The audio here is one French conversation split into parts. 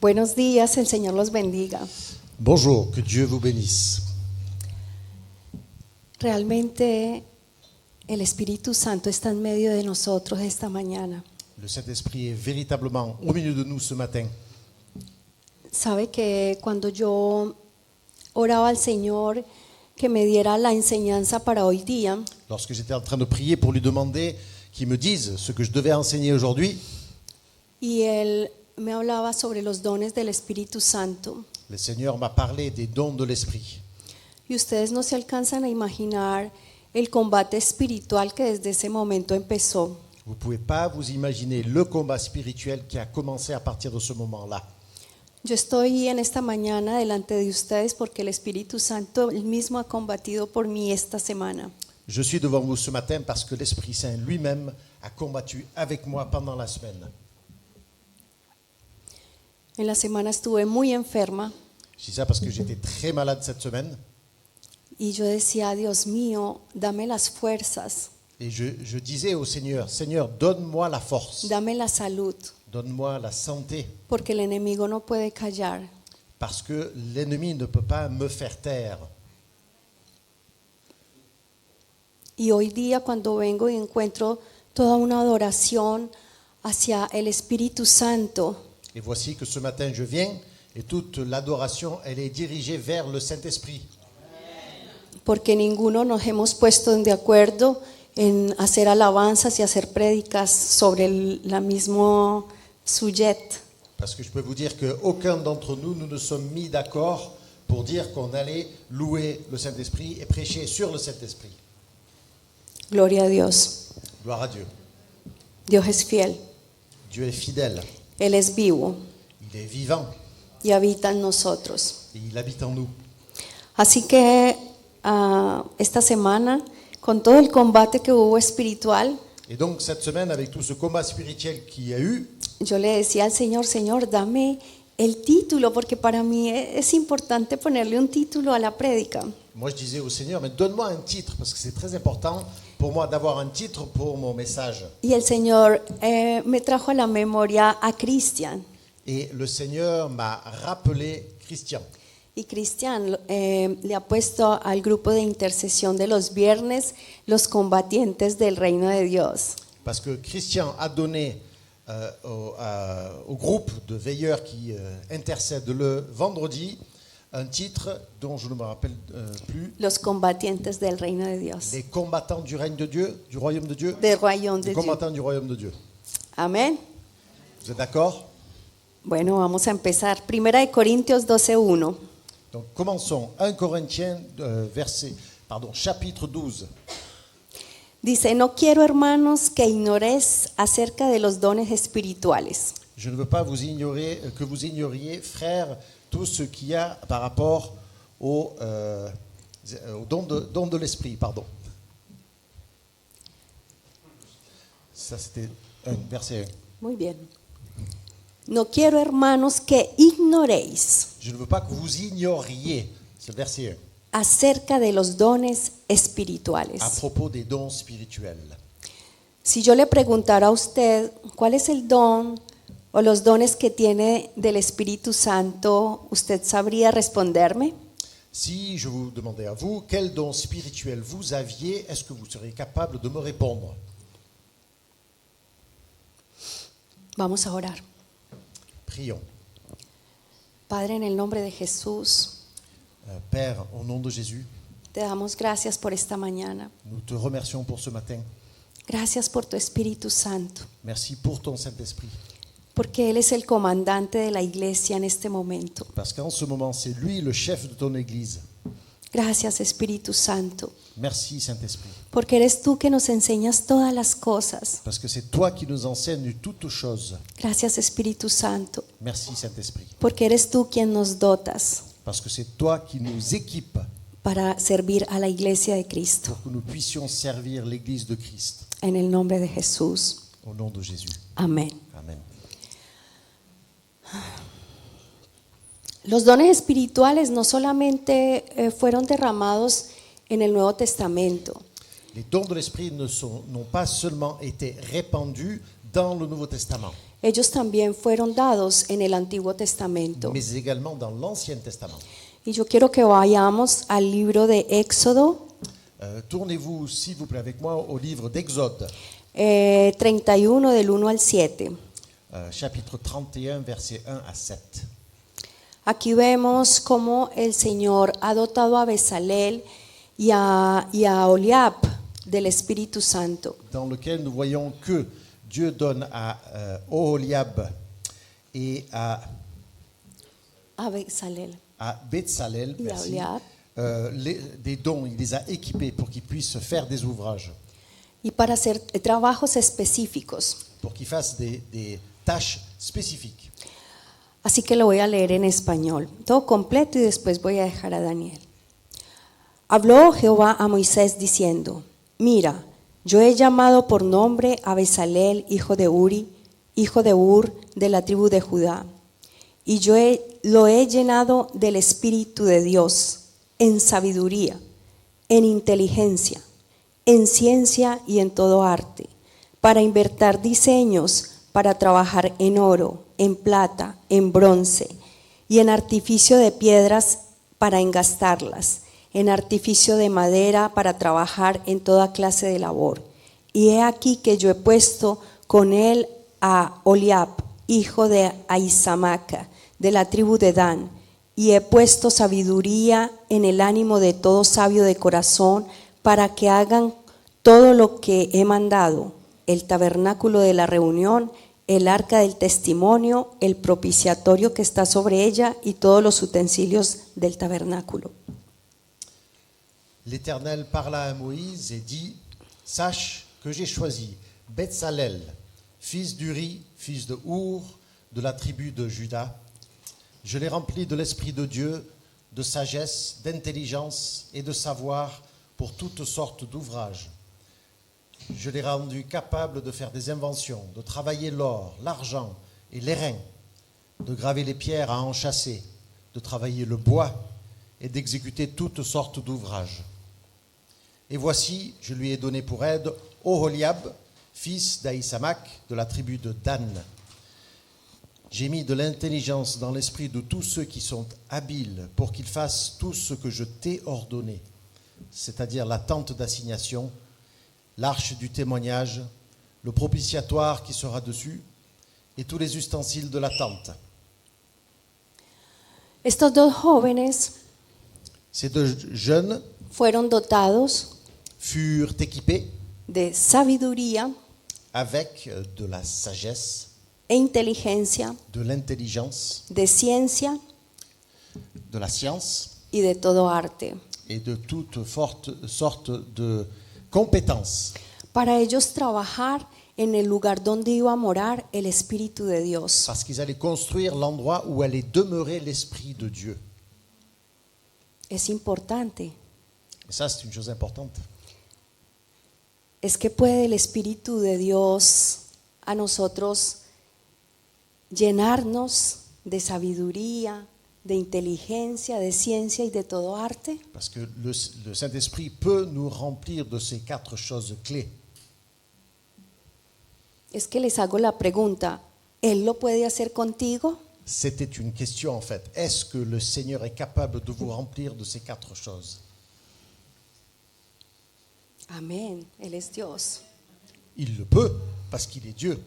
Buenos días, el Señor los bendiga. Bonjour, que Dieu vous bénisse. Realmente el Espíritu Santo está en medio de nosotros esta mañana. Le Saint-Esprit est véritablement au milieu de nous ce matin. Sabe que cuando yo oraba al Señor que me diera la enseñanza para hoy día, Lorsque j'étais en train de prier pour lui demander qu'il me dise ce que je devais enseigner aujourd'hui, y Él me hablaba sobre los dones del Espíritu Santo. le Seigneur m'a parlé des dons de l'Esprit. Y ustedes no se alcanzan a imaginar el combate espiritual que desde ese momento empezó. Vous ne pouvez pas vous imaginer le combat spirituel qui a commencé à partir de ce moment-là. Yo estoy en esta mañana delante de ustedes porque el Espíritu Santo él mismo ha combatido por mí esta semana. Je suis devant vous ce matin parce que l'Esprit Saint lui-même a combattu avec moi pendant la semaine. En la semana estuve muy enferma Je dis ça parce que j'étais très malade cette semaine y yo decía, Dios mío, dame las fuerzas, et je disais au Seigneur, Seigneur, donne-moi la force, dame la salud, donne-moi la santé, porque el enemigo no puede callar. parce que l'ennemi ne peut pas me faire taire. Y hoy día cuando vengo y encuentro toda una adoración hacia el Espíritu Santo, Et voici que ce matin je viens et toute l'adoration, elle est dirigée vers le Saint-Esprit. porque ninguno nos hemos puesto de acuerdo en hacer alabanzas y hacer prédicas sobre la misma sujet. Parce que je peux vous dire qu'aucun d'entre nous, nous ne sommes mis d'accord pour dire qu'on allait louer le Saint-Esprit et prêcher sur le Saint-Esprit. Gloria a Dios. Gloire à Dieu. Dios es fiel, Dieu est fidèle, Él es vivo il est vivant y habita en nosotros. et il habite en nous. Así que esta semana, con todo el combate que hubo espiritual, Et donc cette semaine, avec tout ce combat spirituel qu'il y a eu, yo le decía al Señor, Señor, dame el título, porque para mí es importante ponerle un título a la prédica. moi je disais au Seigneur, mais donne-moi un titre, parce que c'est très important pour moi d'avoir un titre pour mon message. Y el Señor me trajo a la memoria a Cristian. Et le Seigneur m'a rappelé Christian. Y Cristian le ha puesto al grupo de intercesión de los viernes los combatientes del reino de Dios. Parce que Christian a donné au groupe de veilleurs qui intercèdent le vendredi un titre dont je ne me rappelle plus. Los combatientes del reino de Dios. Les combattants du règne de Dieu, du royaume de Dieu. Del royaume de Les Dios. combattants du royaume de Dieu. Amén. Vous êtes d'accord? Bueno, vamos a empezar. Primera de Corintios 12:1. Donc commençons. 1 Corinthiens, chapitre 12. Dice, no quiero, hermanos, que ignoréis acerca de los dones espirituales. Je ne veux pas que vous ignoriez, frères, tout ce qu'il y a par rapport au don de l'esprit. Pardon. Ça, c'était verset 1. Muy bien. No quiero, hermanos, que ignoréis Je ne veux pas que vous ignoriez, c'est le verset 1, acerca de los dones à espirituales. propos des dons spirituels. Si yo le preguntara a usted cuál es el don o los dones que tiene del Espíritu Santo, ¿usted sabría responderme? Si je vous demandais à vous quel don spirituel vous aviez, est-ce que vous seriez capable de me répondre? Vamos a orar. Prions. Padre, en el nombre de Jesús, Père, au nom de Jésus, te damos gracias por esta mañana. nous te remercions pour ce matin. Gracias por tu Espíritu Santo, Merci pour ton Saint-Esprit. porque Él es el comandante de la iglesia en este momento. Parce qu'en ce moment, c'est lui le chef de ton Église. Gracias, Espíritu Santo, Merci Saint-Esprit. porque eres tú que nos enseñas todas las cosas. Parce que c'est toi qui nous enseignes toutes choses. Gracias, Espíritu Santo, Merci Saint-Esprit. porque eres tú quien nos dotas Parce que c'est toi qui nous équipes para servir a la iglesia de Cristo. pour que nous puissions servir l'Église de Christ. En el nombre de Jesús. Au nom de Jésus. Amén. Amen. Los dones espirituales no solamente fueron derramados en el Nuevo Testamento. Les dons de l'Esprit n'ont pas seulement été répandus dans le Nouveau Testament. ellos también fueron dados en el Antiguo Testamento. mais également dans l'Ancien Testament. Y yo quiero que vayamos al libro de Éxodo Tournez-vous, s'il vous plaît, avec moi au livre d'Exode, 31 del 1 al 7. chapitre 31, versets 1 à 7. Aquí vemos cómo el Señor ha dotado a Bezalel y a Oliab del Espíritu Santo. Dans lequel nous voyons que Dieu donne à Oholiab et A Bezalel à Bezalel, y a merci, Oliab. des dons, il les a équipés pour qu'ils puissent faire des ouvrages, Y para hacer trabajos específicos. pour qu'ils fassent des tâches spécifiques. Así que lo voy a leer en español, todo completo y después voy a dejar a Daniel. Habló Jehová a Moisés diciendo: Mira, yo he llamado por nombre a Bezalel, hijo de Uri, hijo de Ur, de la tribu de Judá, y lo he llenado del Espíritu de Dios, en sabiduría, en inteligencia, en ciencia y en todo arte, para inventar diseños, para trabajar en oro, en plata, en bronce, y en artificio de piedras para engastarlas, en artificio de madera para trabajar en toda clase de labor. Y he aquí que yo he puesto con él a Oliab, hijo de Ahisamaca, de la tribu de Dan, y he puesto sabiduría en el ánimo de todo sabio de corazón, para que hagan todo lo que he mandado: el tabernáculo de la reunión, el arca del testimonio, el propiciatorio que está sobre ella y todos los utensilios del tabernáculo. L'Éternel parla à Moïse et dit: Sache que j'ai choisi Bezalel, fils d'Uri, fils de Our, de la tribu de Juda. Je l'ai rempli de l'Esprit de Dieu, de sagesse, d'intelligence et de savoir pour toutes sortes d'ouvrages. Je l'ai rendu capable de faire des inventions, de travailler l'or, l'argent et l'airain, de graver les pierres à enchâsser, de travailler le bois et d'exécuter toutes sortes d'ouvrages. Et voici, je lui ai donné pour aide Oholiab, fils d'Ahisamak, de la tribu de Dan. J'ai mis de l'intelligence dans l'esprit de tous ceux qui sont habiles pour qu'ils fassent tout ce que je t'ai ordonné, c'est-à-dire la tente d'assignation, l'arche du témoignage, le propitiatoire qui sera dessus et tous les ustensiles de la tente. Estos dos jóvenes Ces deux jeunes fueron dotados furent équipés de sabiduría avec de la sagesse, e inteligencia, de l'intelligence, de ciencia de la science y de todo arte, et de toutes sortes de compétences para ellos trabajar en el lugar donde iba a morar el Espíritu de Dios. parce qu'ils allaient construire l'endroit où allait demeurer l'Esprit de Dieu. Es importante. Et ça, c'est une chose importante. Es que puede el Espíritu de Dios a nosotros llenarnos de sabiduría, de inteligencia, de ciencia y de todo arte. Parce que le Saint-Esprit peut nous remplir de ces quatre choses clés. Es que les hago la pregunta, ¿Él lo puede hacer contigo? C'était une question en fait. Est-ce que le Seigneur est capable de vous remplir de ces quatre choses? Amén, Él es Dios. Il le peut parce qu'il est Dieu.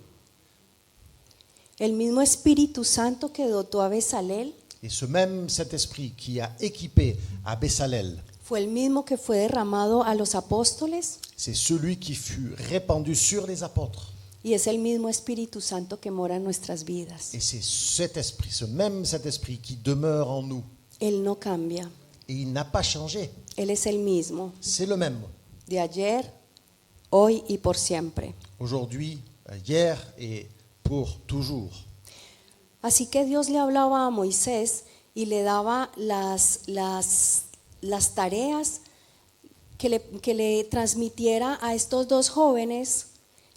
El mismo Espíritu Santo que dotó a Bezalel Et ce même Saint-Esprit qui a équipé à Bezalel, fue el mismo que fue derramado a los apóstoles c'est celui qui fut répandu sur les apôtres. y es el mismo Espíritu Santo que mora en nuestras vidas. Et c'est cet esprit, ce même Saint-Esprit qui demeure en nous. Él no cambia, Et il n'a pas changé. Él es el mismo, C'est le même. de ayer, hoy y por siempre. Aujourd'hui, hier et pour toujours. Así que Dios le hablaba a Moisés y le daba las tareas que le transmitiera a estos dos jóvenes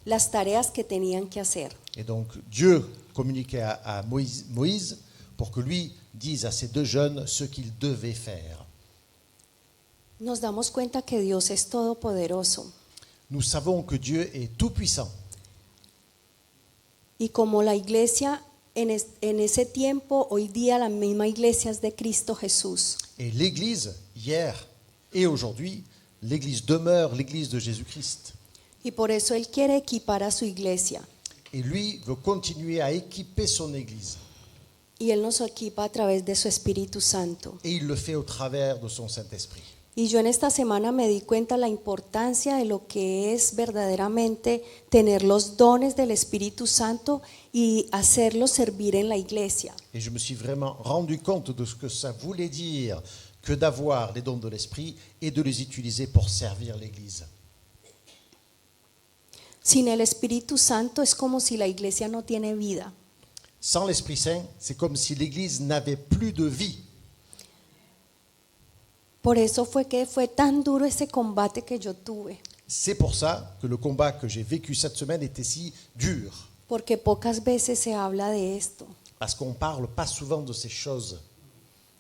las tareas que tenían que hacer. Et donc Dieu communiquait à Moïse pour que lui dise à ces deux jeunes ce qu'ils devaient faire. Nos damos cuenta que Dios es todopoderoso Nous savons que Dieu est tout-puissant. Y como la iglesia en ese tiempo, hoy día la misma iglesia es de Cristo Jesús. Et l'Église, hier et aujourd'hui, l'Église demeure l'Église de Jésus-Christ. Y por eso Él quiere equipar a su iglesia. Et lui veut continuer à équiper son Église. Y Él nos equipa a través de su Espíritu Santo. Et il le fait au travers de son Saint-Esprit. Y yo en esta semana me di cuenta la importancia de lo que es verdaderamente tener los dones del Espíritu Santo y hacerlos servir en la iglesia. Et je me suis vraiment rendu compte de ce que ça voulait dire que d'avoir les dons de l'Esprit et de les utiliser pour servir l'Église. Sin el Espíritu Santo es como si la iglesia no tiene vida. Sans l'Esprit Saint, c'est comme si l'Église n'avait plus de vie. Por eso fue que fue tan duro ese combate que yo tuve, C'est pour ça que le combat que j'ai vécu cette semaine était si dur. porque pocas veces se habla de esto. Parce qu'on ne parle pas souvent de ces choses.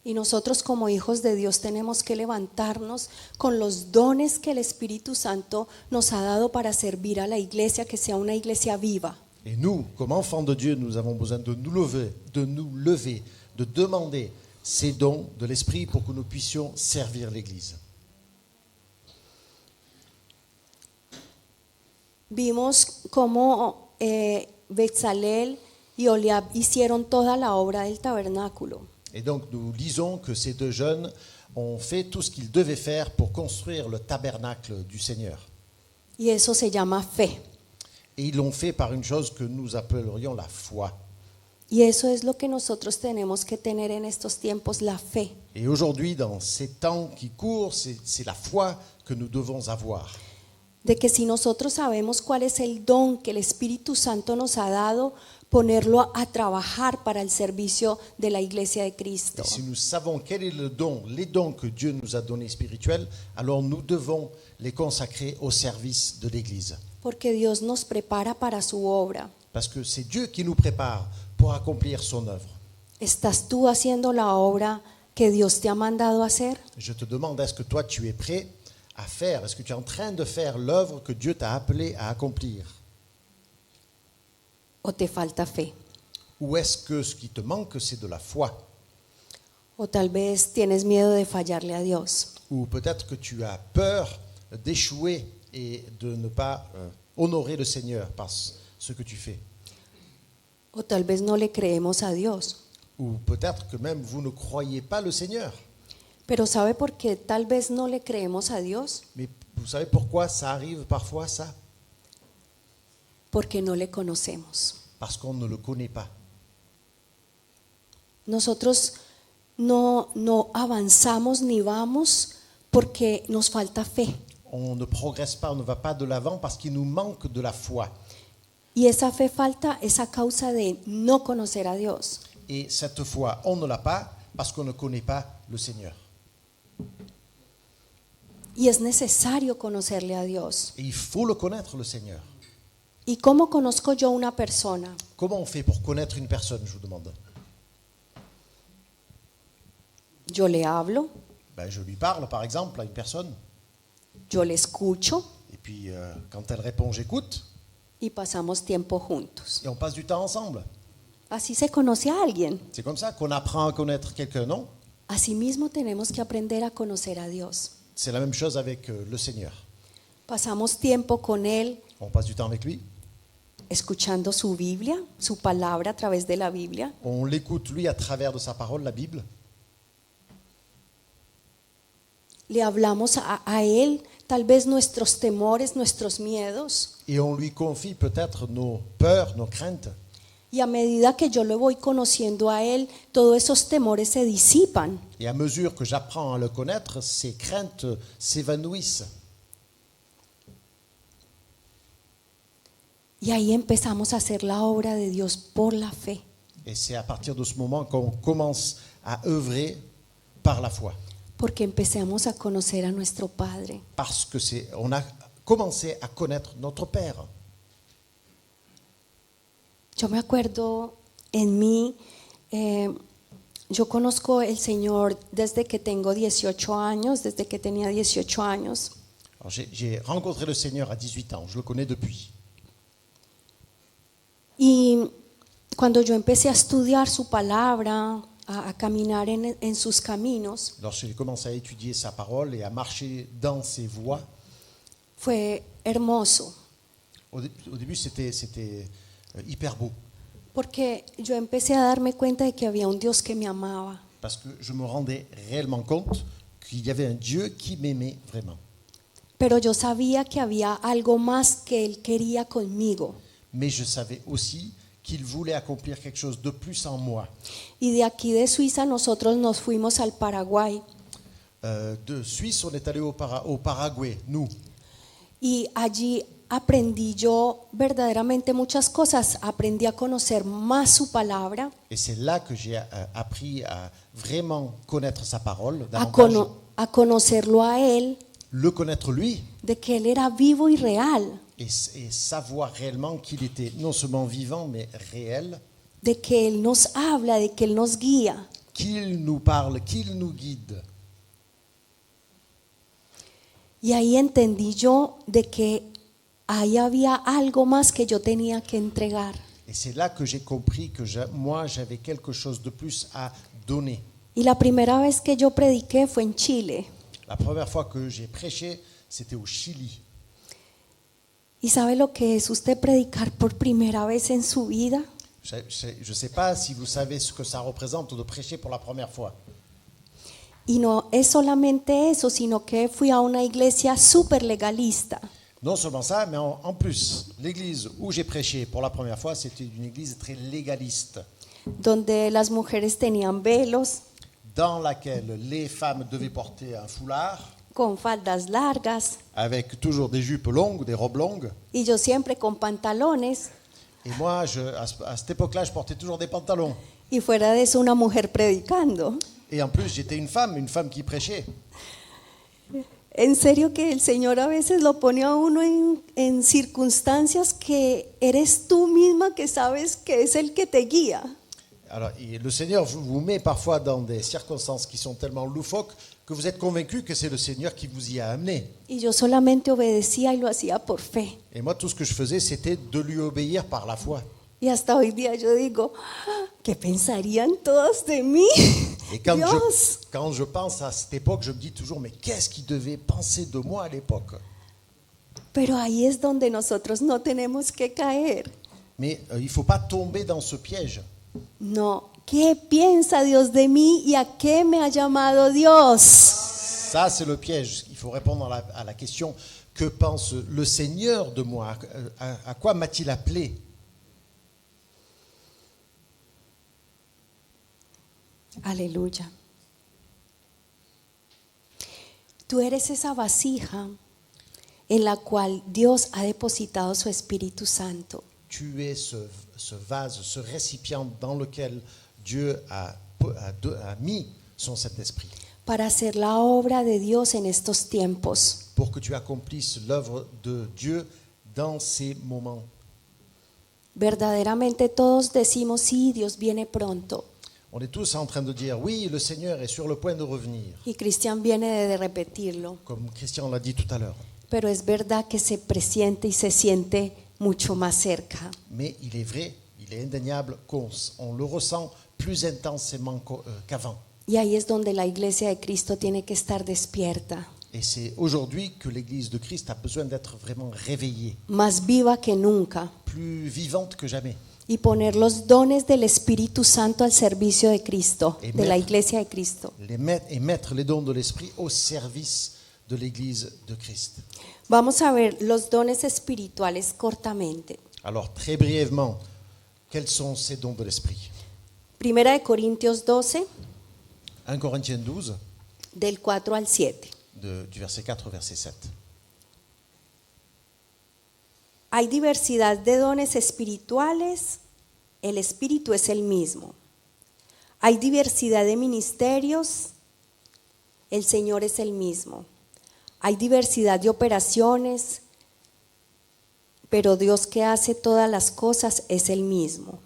Y nosotros como hijos de Dios tenemos que levantarnos con los dones que el Espíritu Santo nos ha dado para servir a la iglesia, que sea una iglesia viva. Et nous, comme enfants de Dieu, nous avons besoin de nous lever, de demander ces dons de l'Esprit pour que nous puissions servir l'Église. Vimos cómo Betzalel y Oliab hicieron toda la obra del tabernáculo. Et donc nous lisons que ces deux jeunes ont fait tout ce qu'ils devaient faire pour construire le tabernacle du Seigneur. Y eso se llama fe. Et ils l'ont fait par une chose que nous appellerions la foi. Y eso es lo que nosotros tenemos que tener en estos tiempos, la fe. Et aujourd'hui, dans ces temps qui courent, c'est la foi que nous devons avoir. De que si nosotros sabemos cuál es el don que el Espíritu Santo nos ha dado, ponerlo a trabajar para el servicio de la iglesia de Cristo. Et si nous savons quel est le don, les dons que Dieu nous a donnés spirituels, alors nous devons les consacrer au service de l'Église. Porque Dios nos prepara para su obra. Parce que c'est Dieu qui nous prépare pour accomplir son œuvre. ¿Estás tú haciendo la obra que Dios te ha mandado a hacer? Je te demande, est-ce que toi tu es prêt à faire, est-ce que tu es en train de faire l'œuvre que Dieu t'a appelé à accomplir? ¿O te falta fe? Ou est-ce que ce qui te manque, c'est de la foi? ¿O tal vez tienes miedo de fallarle a Dios? Ou peut-être que tu as peur d'échouer et de ne pas honorer le Seigneur par ce que tu fais? ¿O tal vez no le creemos a Dios? Ou peut-être que même vous ne croyez pas le Seigneur. Pero ¿sabe por qué tal vez no le creemos a Dios? Mais vous savez pourquoi ça arrive parfois, ça? Porque no le conocemos. Parce qu'on ne le connaît pas. Nosotros no avanzamos ni vamos porque nos falta fe. On ne progresse pas, on ne va pas de l'avant parce qu'il nous manque de la foi. Y esa fe falta es a causa de no conocer a Dios. Et cette foi, on ne l'a pas parce qu'on ne connaît pas le Seigneur. Y es necesario conocerle a Dios. Et il faut le connaître, le Seigneur. ¿Y cómo conozco yo una persona? Comment on fait pour connaître une personne, je vous demande? Yo le hablo, Ben, je lui parle, par exemple, à une personne. yo le escucho Et puis, quand elle répond, j'écoute. y pasamos tiempo juntos. Et on passe du temps ensemble. Así se conoce a alguien. C'est comme ça qu'on apprend à connaître quelqu'un, non? Asimismo tenemos que aprender a conocer a Dios. C'est la même chose avec le Seigneur. Pasamos tiempo con Él On passe du temps avec lui. escuchando su Biblia, su palabra a través de la Biblia. On l'écoute, lui, à travers de sa parole, la Bible. Le hablamos a Él tal vez nuestros temores, nuestros miedos. Et on lui confie peut-être nos peurs, nos craintes. Y a medida que yo lo voy conociendo a Él, todos esos temores se disipan. Et à mesure que j'apprends à le connaître, ces craintes s'évanouissent. Y ahí empezamos a hacer la obra de Dios por la fe. Et c'est à partir de ce moment qu'on commence à œuvrer par la foi. Porque empezamos a conocer a nuestro Padre. Parce que on a commencé à connaître notre Père. Yo me acuerdo en mí, yo conozco el Señor desde que tengo 18 años, desde que tenía 18 años. Alors, j'ai rencontré le Seigneur à 18 ans, je le connais depuis. Y cuando yo empecé a estudiar su palabra, a caminar en sus caminos, Lorsque j'ai commencé à étudier sa parole et à marcher dans ses voies, fue hermoso, au début c'était hyper beau. porque yo empecé a darme cuenta de que había un Dios que me amaba. Parce que je me rendais réellement compte qu'il y avait un Dieu qui m'aimait vraiment. Pero yo sabía que había algo más que Él quería conmigo. Mais je savais aussi qu'il voulait accomplir quelque chose de plus en moi. Y de aquí de Suiza nosotros nos fuimos al Paraguay. De Suisse, on est allé au Paraguay, nous. Y allí aprendí yo verdaderamente muchas cosas. Aprendí a conocer más su palabra, Et c'est là que j'ai appris à vraiment connaître sa parole, a, davantage, a conocerlo a Él, le connaître lui de que Él era vivo y real, et savoir réellement qu'il était non seulement vivant mais réel, de que Él nos habla, de que Él nos guía. qu'il nous parle, qu'il nous guide. Y ahí entendí yo de que ahí había algo más que yo tenía que entregar. Et c'est là que j'ai compris que moi j'avais quelque chose de plus à donner. Y la primera vez que yo prediqué fue en Chile. La première fois que j'ai prêché, c'était au Chili. ¿Y sabe lo que es usted predicar por primera vez en su vida? Je ne sais pas si vous savez ce que ça représente de prêcher pour la première fois. Y no es solamente eso, sino que fui a una iglesia súper legalista, Non seulement ça, mais en plus, l'église où j'ai prêché pour la première fois, c'était une église très légaliste, donde las mujeres tenían velos dans laquelle les femmes devaient porter un foulard, con faldas largas avec toujours des jupes longues, des robes longues. y yo siempre con pantalones, Et moi, à cette époque-là, je portais toujours des pantalons. y fuera de eso una mujer predicando. Et en plus, j'étais une femme qui prêchait. En serio que el Señor a veces lo pone a uno en circunstancias que eres tú misma que sabes que es el que te guía. Alors, et le Seigneur vous met parfois dans des circonstances qui sont tellement loufoques que vous êtes convaincu que c'est le Seigneur qui vous y a amené. Y yo solamente obedecía y lo hacía por fe. Et moi, tout ce que je faisais, c'était de lui obéir par la foi. Y hasta hoy día yo digo, ¿qué pensarían todos de mí? Et quand Dios. je pense à cette époque, je me dis toujours, mais qu'est-ce qu'ils devaient penser de moi à l'époque? Pero ahí es donde nosotros no tenemos que caer. Mais il ne faut pas tomber dans ce piège. No, ¿qué piensa Dios de mí y a qué me ha llamado Dios? Ça, c'est le piège. Il faut répondre à la question, que pense le Seigneur de moi? À quoi m'a-t-il appelé? Aleluya. Tú eres esa vasija en la cual Dios ha depositado su Espíritu Santo. Tu es ce vase, ce récipient dans lequel Dieu a mis son Saint-Esprit Para hacer la obra de Dios en estos tiempos. pour que tu accomplisses l'œuvre de Dieu dans ces moments. Verdaderamente todos decimos, sí, Dios viene pronto. On est tous en train de dire, oui, le Seigneur est sur le point de revenir, Y Cristian viene de repetirlo. comme Christian l'a dit tout à l'heure. Pero es verdad que se presiente y se siente mucho más cerca. Mais il est vrai, il est indéniable qu'on le ressent plus intensément qu'avant. Y ahí es donde la iglesia de Cristo tiene que estar despierta, Et c'est aujourd'hui que l'Église de Christ a besoin d'être vraiment réveillée, más viva que nunca, plus vivante que jamais. y poner los dones del Espíritu Santo al servicio de Cristo, Y de la met- iglesia de Cristo. Mettre les dons de l'Esprit au service de l'Église de Christ. Vamos a ver los dones espirituales cortamente. Alors, très brièvement, quels sont ces dons de l'Esprit? Primera de Corintios 12, 1 Corinthiens 12, del 4 al 7. du verset 4 au verset 7. Hay diversidad de dones espirituales, el Espíritu es el mismo. Hay diversidad de ministerios, el Señor es el mismo. Hay diversidad de operaciones, pero Dios que hace todas las cosas es el mismo.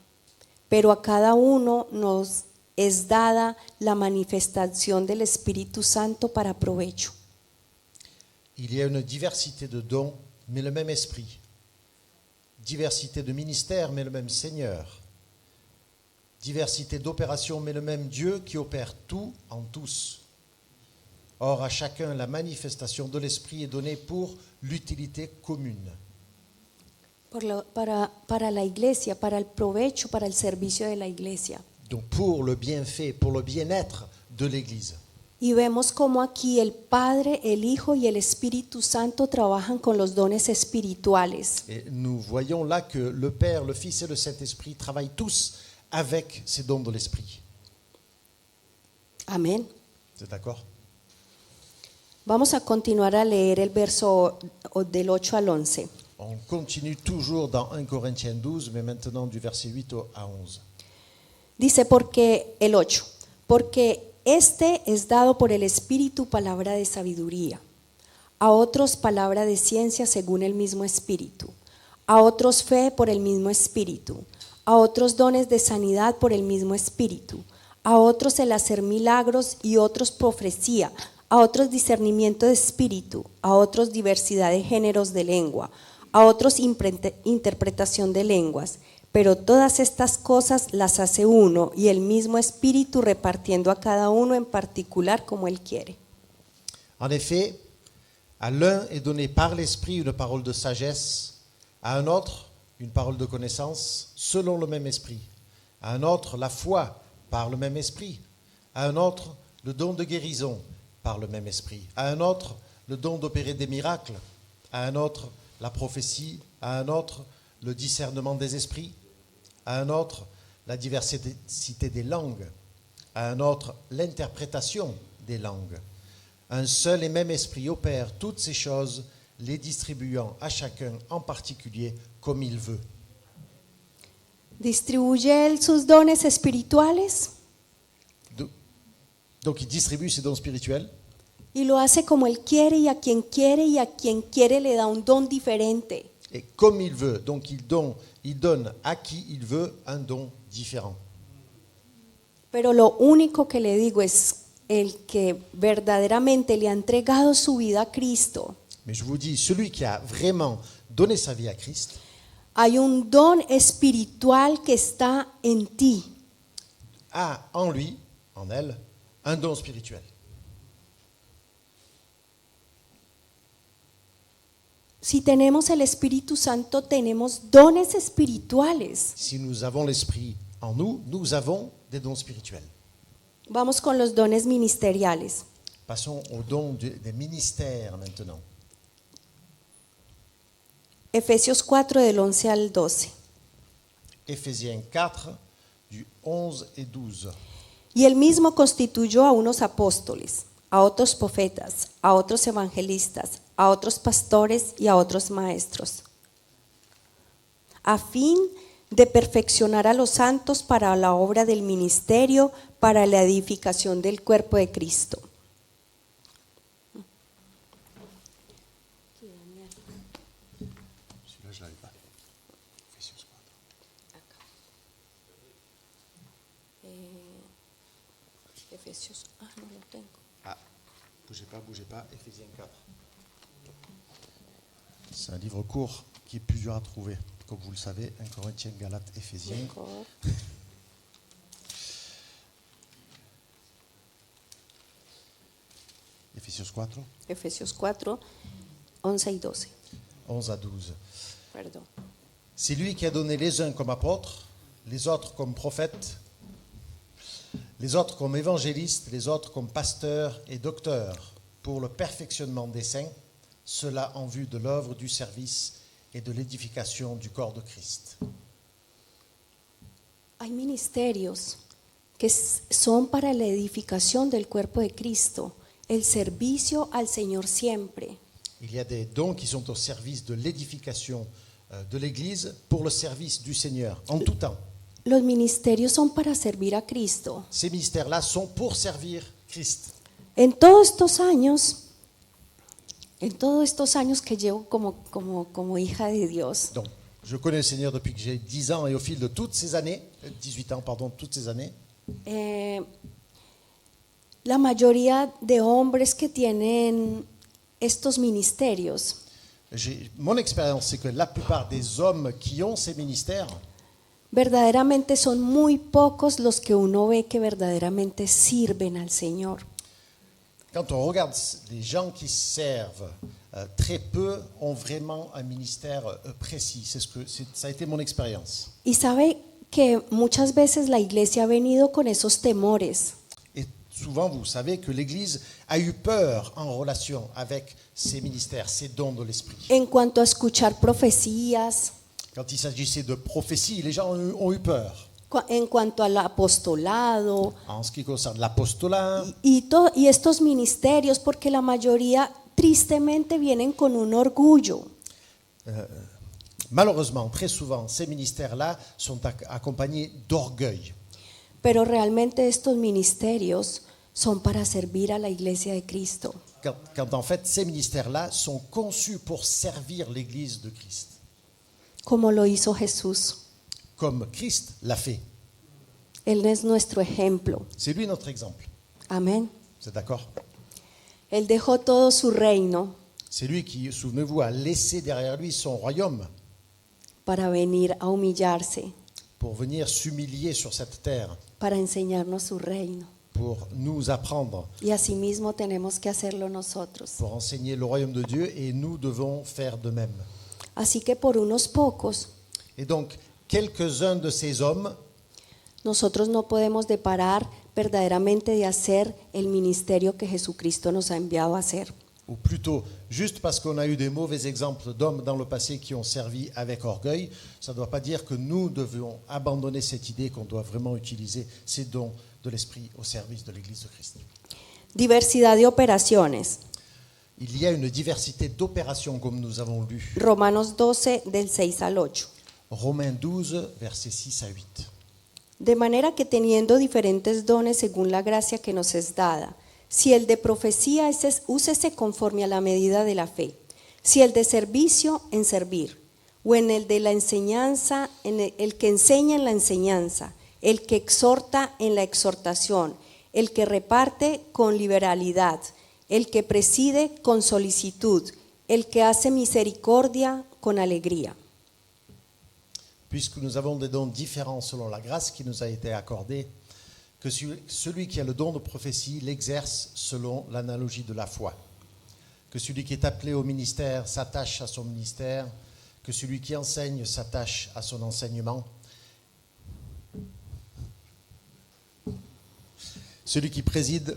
Pero a cada uno nos es dada la manifestación del Espíritu Santo para provecho. Il y a une diversité de dons, mais le même esprit. Diversité de ministères, mais le même Seigneur. Diversité d'opérations, mais le même Dieu qui opère tout en tous. Or, à chacun, la manifestation de l'Esprit est donnée pour l'utilité commune. Para la iglesia, para el provecho, para el servicio de la iglesia. Donc, pour le bienfait, pour le bien-être de l'Église. Y vemos cómo aquí el Padre, el Hijo y el Espíritu Santo trabajan con los dones espirituales. Et nous voyons là que le Père, le Fils et le Saint-Esprit travaillent tous avec ces dons de l'Esprit. Amén. Vous êtes d'accord? Vamos a continuar a leer el verso del 8 al 11. On continue toujours dans 1 Corinthiens 12, mais maintenant du verset 8 à 11. Dice el 8, porque este es dado por el Espíritu palabra de sabiduría, a otros palabra de ciencia según el mismo Espíritu, a otros fe por el mismo Espíritu, a otros dones de sanidad por el mismo Espíritu, a otros el hacer milagros y otros profecía, a otros discernimiento de espíritu, a otros diversidad de géneros de lengua, a otros interpretación de lenguas. Pero todas estas cosas las hace uno y el mismo Espíritu repartiendo a cada uno en particular como Él quiere. En effet, à l'un est donné par l'Esprit une parole de sagesse, à un autre une parole de connaissance selon le même Esprit, à un autre la foi par le même Esprit, à un autre le don de guérison par le même Esprit, à un autre le don d'opérer des miracles, à un autre la prophétie, à un autre le discernement des esprits, à un autre la diversité des langues, à un autre l'interprétation des langues. Un seul et même esprit opère toutes ces choses, les distribuant à chacun en particulier comme il veut. ¿Distribuye Él sus dones espirituales? Donc il distribue ses dons spirituels. Y lo hace como Él quiere y a quien quiere le da un don diferente. Et comme il veut, donc il donne à qui il veut un don différent. Pero lo único que le digo es el que verdaderamente le ha entregado su vida a Cristo. Mais je vous dis, celui qui a vraiment donné sa vie à Christ, Hay un don espiritual que está en ti. a en lui, en elle, un don spirituel. Si tenemos el Espíritu Santo, tenemos dones espirituales. Si nous avons l'Esprit en nous, nous avons des dons spirituels. Vamos con los dones ministeriales. Passons aux dons des ministères maintenant. Efesios 4 del 11 al 12. Éphésiens 4, du 11 et 12. Y él mismo constituyó a unos apóstoles, a otros profetas, a otros evangelistas, a otros pastores y a otros maestros, a fin de perfeccionar a los santos para la obra del ministerio, para la edificación del cuerpo de Cristo. Celui-là, je l'avais pas. Éphésiens 4. Efesios, no lo tengo. Ah, bougez pas, Éphésiens 4. C'est un livre court qui est plus dur à trouver. Comme vous le savez, 1 Corinthiens, Galates, Éphésiens. Éphésiens 4, Efesios 4, 11 y 12. 11 à 12. Perdón. C'est lui qui a donné les uns comme apôtres, les autres comme prophètes, les autres comme évangélistes, les autres comme pasteurs et docteurs, pour le perfectionnement des saints, cela en vue de l'œuvre du service et de l'édification du corps de Christ. Hay ministerios que son para la edificación del cuerpo de Cristo, el servicio al Señor siempre. Il y a des dons qui sont au service de l'édification de l'Église pour le service du Seigneur, en tout temps. Los ministerios son para servir a Cristo. Ces ministères-là sont pour servir Christ. En todos estos años que llevo como hija de Dios, Donc, je connais le Seigneur depuis que j'ai 10 ans et au fil de toutes ces années, 18 ans, pardon, toutes ces années, la mayoría de hombres que tienen estos ministerios Mon expérience, c'est que la plupart des hommes qui ont ces ministères, verdaderamente son muy pocos los que uno ve que verdaderamente sirven al Señor. quand on regarde les gens qui servent, très peu ont vraiment un ministère précis. Ça a été mon expérience. Y sabe que muchas veces la iglesia ha venido con esos temores. Et souvent, vous savez que l'Église a eu peur en relation avec ces ministères, ces dons de l'Esprit. En cuanto a escuchar profecías, Quand il s'agissait de prophétie, les gens ont eu peur. en cuanto al apostolado En ce qui concerne l'apostolat, y estos ministerios, porque la mayoría tristemente vienen con un orgullo. malheureusement, très souvent, ces ministères-là sont accompagnés d'orgueil. Pero realmente estos ministerios son para servir a la iglesia de Cristo. Quand en fait, ces ministères-là sont conçus pour servir l'Église de Christ, Como lo hizo Jesús. comme Christ l'a fait. Él es nuestro ejemplo. C'est lui notre exemple. Amén. Vous êtes d'accord? Él dejó todo su reino C'est lui qui, souvenez-vous, a laissé derrière lui son royaume para venir a humillarse, pour venir s'humilier sur cette terre, para enseñarnos su reino. pour nous apprendre, Y asimismo tenemos que hacerlo nosotros. pour enseigner le royaume de Dieu, et nous devons faire de même. Así que por unos pocos, Et donc, quelques-uns de ces hommes, nosotros no podemos deparar verdaderamente de hacer el ministerio que Jesucristo nos ha enviado a hacer. ou plutôt, juste parce qu'on a eu des mauvais exemples d'hommes dans le passé qui ont servi avec orgueil, ça ne doit pas dire que nous devons abandonner cette idée qu'on doit vraiment utiliser ces dons de l'Esprit au service de l'Église de Christ. Diversidad de operaciones. Il y a une diversité d'opérations, comme nous avons lu. Romanos 12 del 6 al 8. Romains 12, versets 6 à 8. De manera que teniendo diferentes dones según la gracia que nos es dada, si el de profecía úsese conforme a la medida de la fe, si el de servicio en servir, o en el de la enseñanza, el que enseña en la enseñanza, el que exhorta en la exhortación, el que reparte con liberalidad, el que preside con solicitud, el que hace misericordia con alegría. Puisque nous avons des dons différents selon la grâce qui nous a été accordée, que celui qui a le don de prophétie l'exerce selon l'analogie de la foi. Que celui qui est appelé au ministère s'attache à son ministère, que celui qui enseigne s'attache à son enseignement. Celui qui préside,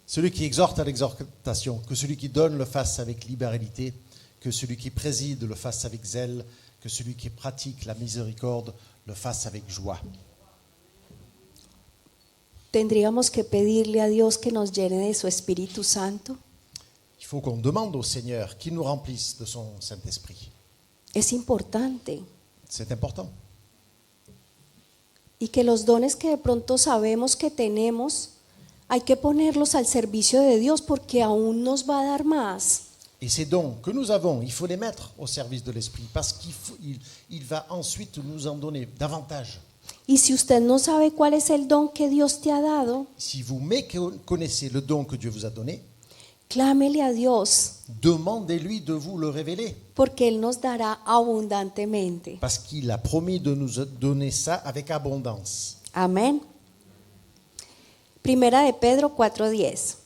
celui qui exhorte à l'exhortation, que celui qui donne le fasse avec libéralité, que celui qui préside le fasse avec zèle, que celui qui pratique la miséricorde le fasse avec joie. Tendríamos que pedirle a Dios que nos llene de su Espíritu Santo. Il faut qu'on demande au Seigneur qu'il nous remplisse de son Saint-Esprit. Es importante. C'est important. Y que los dones que de pronto sabemos que tenemos, hay que ponerlos al servicio de Dios porque aún nos va a dar más. Et ces dons que nous avons, il faut les mettre au service de l'Esprit parce qu'il va ensuite nous en donner davantage. Y si usted no sabe cuál es el don que Dios te ha dado, Si vous méconnaissez le don que Dieu vous a donné, clámele a Dios, demandez-lui de vous le révéler porque Él nos dará abundantemente. parce qu'il a promis de nous donner ça avec abondance. Amén. Primera de Pedro 4:10.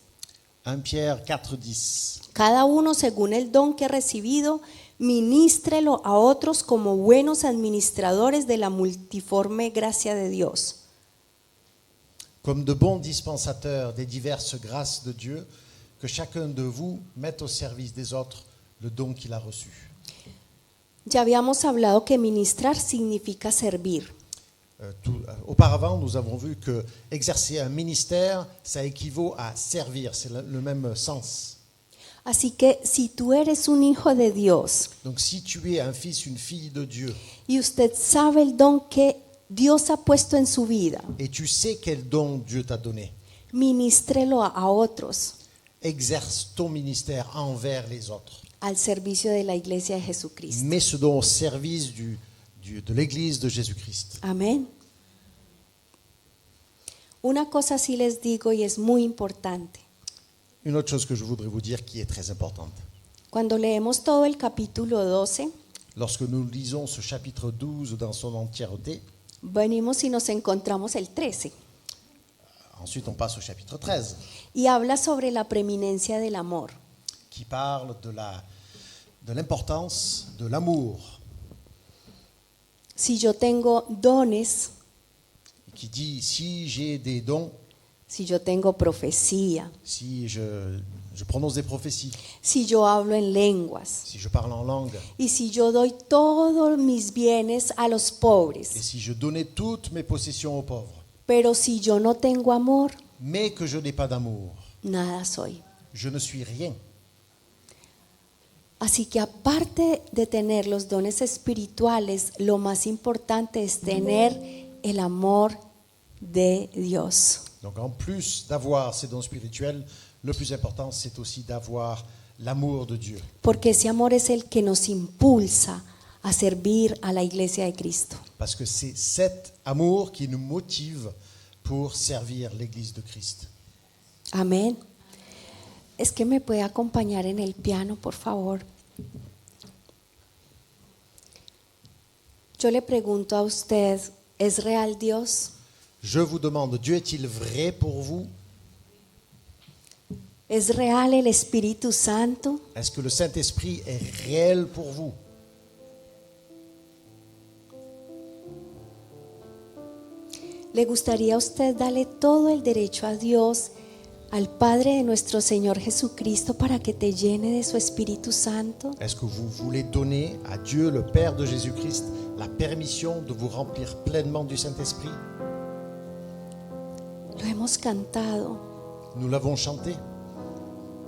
1 Pierre 4,10. Cada uno según el don que ha recibido, ministrelo a otros como buenos administradores de la multiforme gracia de Dios. Comme de bons dispensateurs des diverses grâces de Dieu, que chacun de vous mette au service des autres le don qu'il a reçu. Ya habíamos hablado que ministrar significa servir. Auparavant, nous avons vu que exercer un ministère, ça équivaut à servir, c'est le même sens. Así que si tú eres un hijo de Dios Donc si tu es un fils, une fille de Dieu, y usted sabe el don que Dios ha puesto en su vida, et tu sais quel don Dieu t'a donné, ministrelo a otros exerce ton ministère envers les autres. al servicio de la iglesia de Jesucristo. Mets ce don au service de l'Église de Jésus-Christ. Amén. Una cosa sí les digo y es muy importante. Une autre chose que je voudrais vous dire qui est très importante. Cuando leemos todo el capítulo 12, Lorsque nous lisons ce chapitre 12 dans son entièreté, venimos y nos encontramos el 13 ensuite on passe au chapitre 13, y habla sobre la preeminencia del amor. qui parle de l'importance de l'amour, Si yo tengo dones, qui dit si j'ai des dons, si yo tengo profecía, si je prononce des prophéties, si yo hablo en lenguas si je parle en langue, y si yo doy todos mis bienes a los et pobres, si je donnais toutes mes possessions aux pauvres, pero si yo no tengo amor, mais que je n'ai pas d'amour, nada soy. je ne suis rien. Así que aparte de tener los dones espirituales, lo más importante es tener el amor de Dios. Donc en plus d'avoir ces dons spirituels, le plus important c'est aussi d'avoir l'amour de Dieu. Porque ese amor es el que nos impulsa a servir a la iglesia de Cristo. Parce que c'est cet amour qui nous motive pour servir l'Église de Christ. Amén. Es que me puede acompañar en el piano, por favor. Yo le pregunto a usted, ¿es real Dios? Je vous demande, Dieu est-il vrai pour vous? ¿Es real el Espíritu Santo? Est-ce que le Saint-Esprit est réel pour vous? ¿Le gustaría a usted darle todo el derecho a Dios, al Padre de nuestro Señor Jesucristo, para que te llene de su Espíritu Santo? Est-ce que vous voulez donner à Dieu, le Père de Jésus-Christ, la permission de vous remplir pleinement du Saint-Esprit? Lo hemos cantado. Nous l'avons chanté.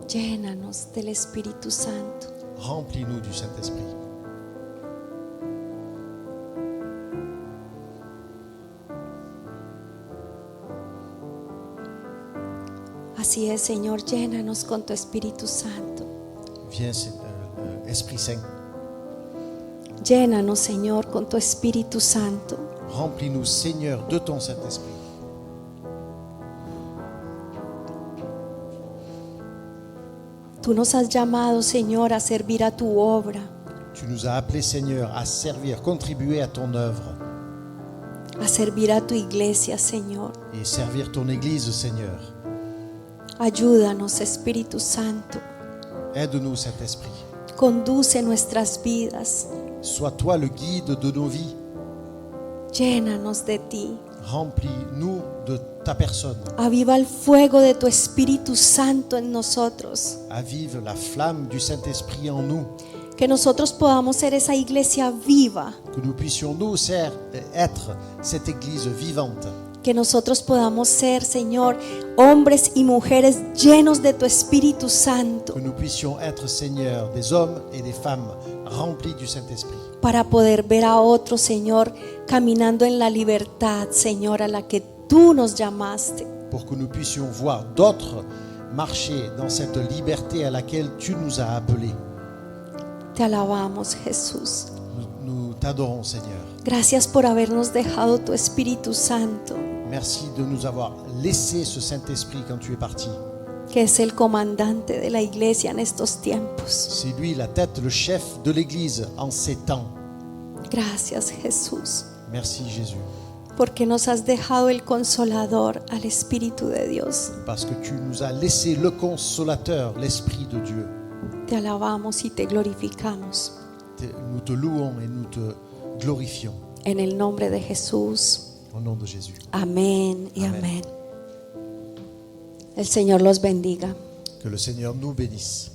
Llénanos del Espíritu Santo. Remplis-nous du Saint-Esprit. Así es, Señor, llénanos con tu Espíritu Santo. Viens, Esprit Saint. Llénanos, Señor, con tu Espíritu Santo. Remplis-nous, Seigneur, de ton Saint-Esprit. Tú nos has llamado, Señor, a servir a tu obra, Tu nous as appelés, Seigneur, à servir, contribuer à ton œuvre a servir a tu iglesia, Señor. et servir ton Église, Seigneur. Ayúdanos, Espíritu Santo. Aide-nous, Saint-Esprit. Conduce nuestras vidas. Sois toi le guide de nos vies. Llénanos de ti. Remplis-nous de ta personne. Aviva el fuego de tu Espíritu Santo en nosotros. Avive la flamme du Saint-Esprit en nous. Que nosotros podamos ser esa iglesia viva. Que nous puissions, nous, être cette Église vivante. Que nosotros podamos ser, Señor, hombres y mujeres llenos de tu Espíritu Santo. Que nous puissions être, Seigneur, des hommes et des femmes remplis du Saint-Esprit. Para poder ver a otros, Señor, caminando en la libertad, Señor, a la que tú nos llamaste. Pour que nous puissions voir d'autres marcher dans cette liberté à laquelle tu nous as appelés. Te alabamos, Jesús. Nous t'adorons, Seigneur. Gracias por habernos dejado tu Espíritu Santo, Merci de nous avoir laissé ce Saint-Esprit quand tu es parti. que es el comandante de la iglesia en estos tiempos. C'est lui la tête, le chef de l'Église en ces temps. Gracias, Jesús, Merci Jésus, porque nos has dejado el consolador, al Espíritu de Dios. parce que tu nous as laissé le consolateur, l'Esprit de Dieu. Te alabamos y te glorificamos. Nous te louons et nous te glorifions. En el nombre de Jesús. Au nom de Jésus. Amén y Amén. amén. El Señor los bendiga. Que le Seigneur nous bénisse.